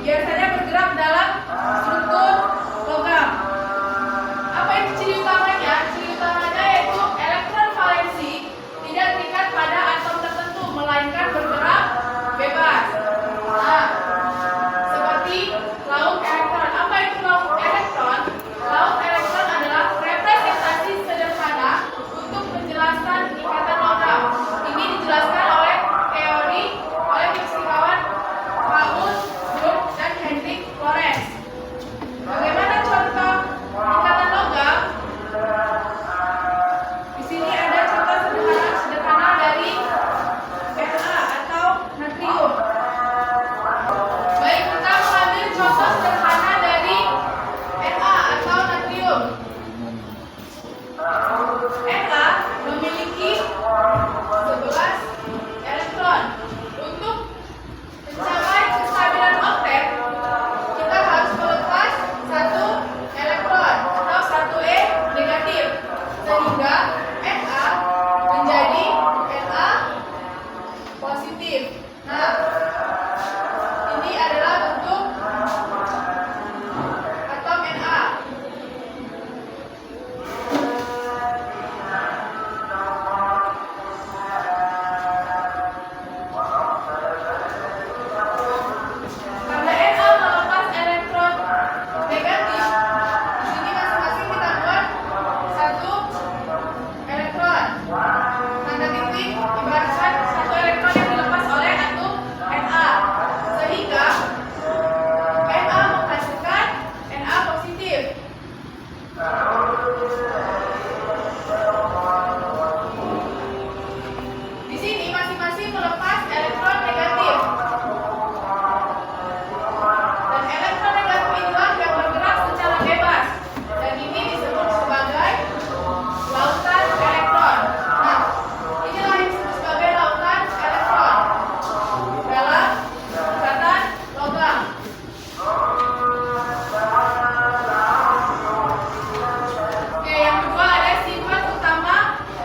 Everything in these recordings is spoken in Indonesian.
biasanya bergerak dalam struktur logam. Apa itu ciri utamanya? Ciri utamanya yaitu elektron valensi tidak terikat pada atom tertentu, melainkan bergerak bebas. Nah, seperti laut elektron. Apa itu laut elektron? Laut elektron adalah representasi sederhana untuk menjelaskan ikatan logam. Ini dijelaskan oleh teori oleh fisikawan Paul Bloom dan Hendrik Lorentz. Bagaimana contoh ikatan logam? Di sini ada contoh sederhana dari Na atau natrium. Baik, kita mengambil contoh sederhana dari Na atau natrium. Na memiliki 11 elektron. Untuk mencapai kestabilan oktet, kita harus melepas 1 elektron atau 1E negatif, sehingga Na menjadi Na positif. Nah, ini adalah bentuk atom Na. Karena Na melepas elektron negatif, di sini masing-masing kita buat 1 elektron. Tanda titik ibaratkan 1 elektron yang dilepas oleh atom Na, sehingga Na menghasilkan Na positif. Di sini masing-masing melepas elektron negatif. Dan elektron negatif inilah yang bergerak secara bebas. Dan ini disebut sebagai lautan elektron. Nah, inilah yang disebut sebagai lautan elektron dalam ikatan logam. Oke, yang kedua ada sifat utama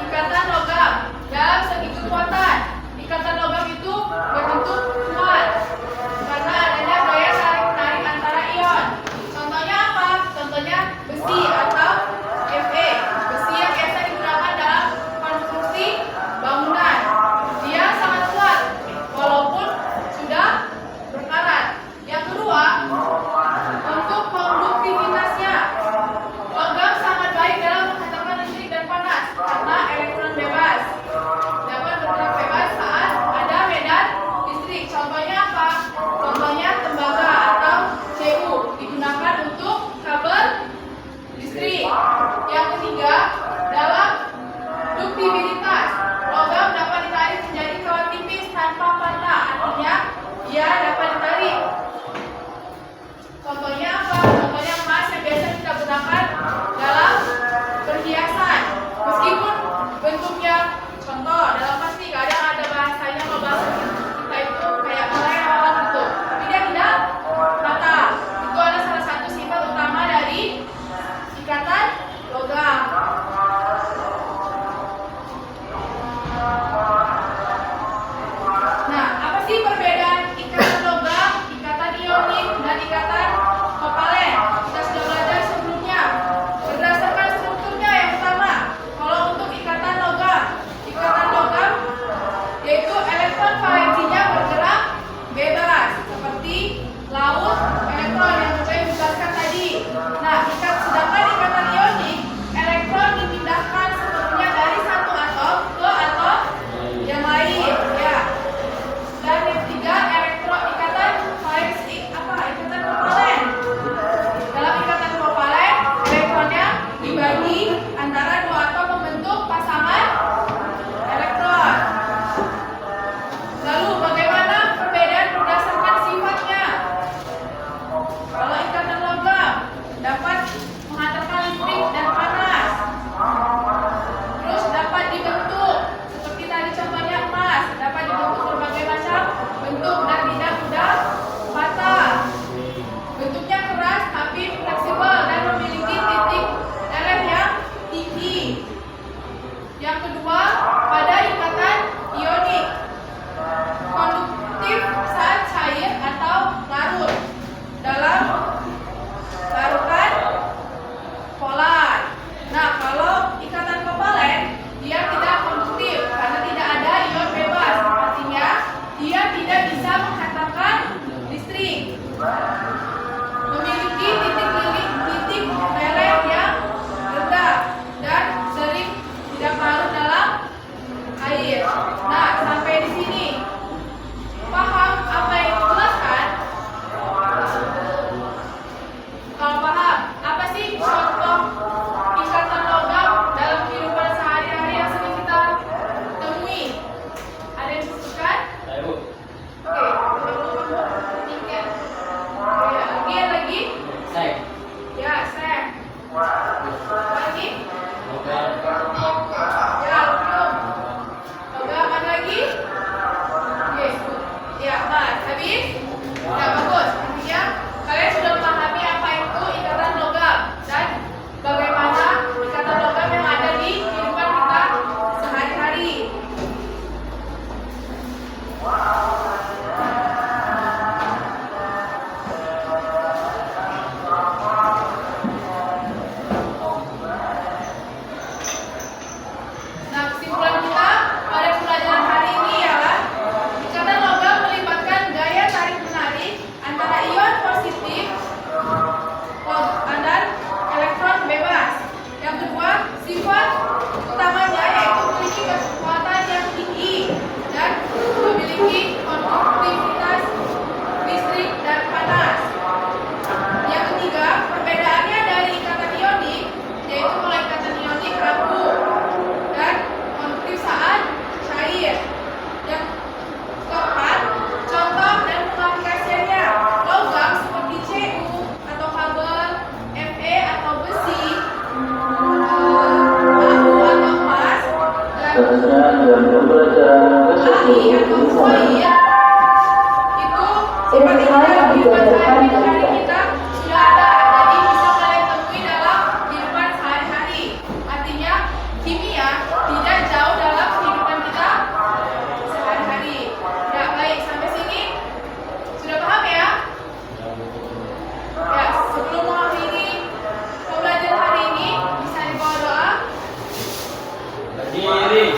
ikatan logam dalam segi kekuatan. Ikatan logam itu berbentuk kuat karena adanya gaya tarik menarik antara ion. Contohnya apa? Contohnya besi atau Fe. Besi yang biasa digunakan dalam konstruksi bangunan. Dia sangat kuat walaupun sudah berkarat. Yang kedua, untuk konduktivitasnya. Logam sangat baik dalam menghantarkan listrik dan panas karena elektron bebas dapat bergerak bebas saat ada medan listrik. Contohnya apa? Contohnya tembaga atau Cu digunakan untuk kabel listrik. Yang ketiga, dalam duktibilitas. Logam dapat ditarik menjadi kawat tipis tanpa patah, artinya dia dapat ditarik. Contohnya apa? Contohnya emas yang biasa kita gunakan dalam perhiasan. Meskipun bentuknya, contoh dalam plastik kadang ada bahasanya ngebahas kita itu kayak melewat gitu, tapi dia tidak patah. Itu adalah salah satu sifat utama dari ikatan logam. Nah, apa sih perbedaan ikatan logam, ikatan ionik, dan ikatan kovalen? Kita sudah belajar sebelumnya. Berdasarkan strukturnya yang pertama, kalau untuk ikatan logam yaitu elektron valensinya bergerak bebas, seperti laut elektron yang saya jelaskan tadi. Nah, sedangkan ikatan ionik, elektron dipindahkan sepenuhnya dari satu atom ke atom yang lain, ya. Dan yang ketiga, ikatan valensi ikatan kovalen. Dalam ikatan kovalen, elektronnya dibagi antara dua atom membentuk pasangan elektron. Lalu bagaimana perbedaan berdasarkan sifatnya? Kalau ikatan logam dapat menghantarkan listrik dan panas, terus dapat dibentuk seperti tadi contohnya emas, dapat dibentuk berbagai macam bentuk dan tidak mudah patah. Bentuknya keras tapi fleksibel dan memiliki titik leleh yang tinggi. Yang kedua, pada ikatan ionik, konduktif saat cair atau larut. Seharusnya dalam pembelajaran ahli atau ke-10 solid itu It is time to kehidupan begin the sehari-hari content. kita sudah ada, jadi bisa kalian temui dalam kehidupan sehari-hari. Artinya kimia tidak jauh dalam kehidupan kita sehari-hari. Ya baik, sampai sini sudah paham ya? Ya, sebelum mengakhiri pembelajaran hari ini bisa dibawa doa. Berdiri.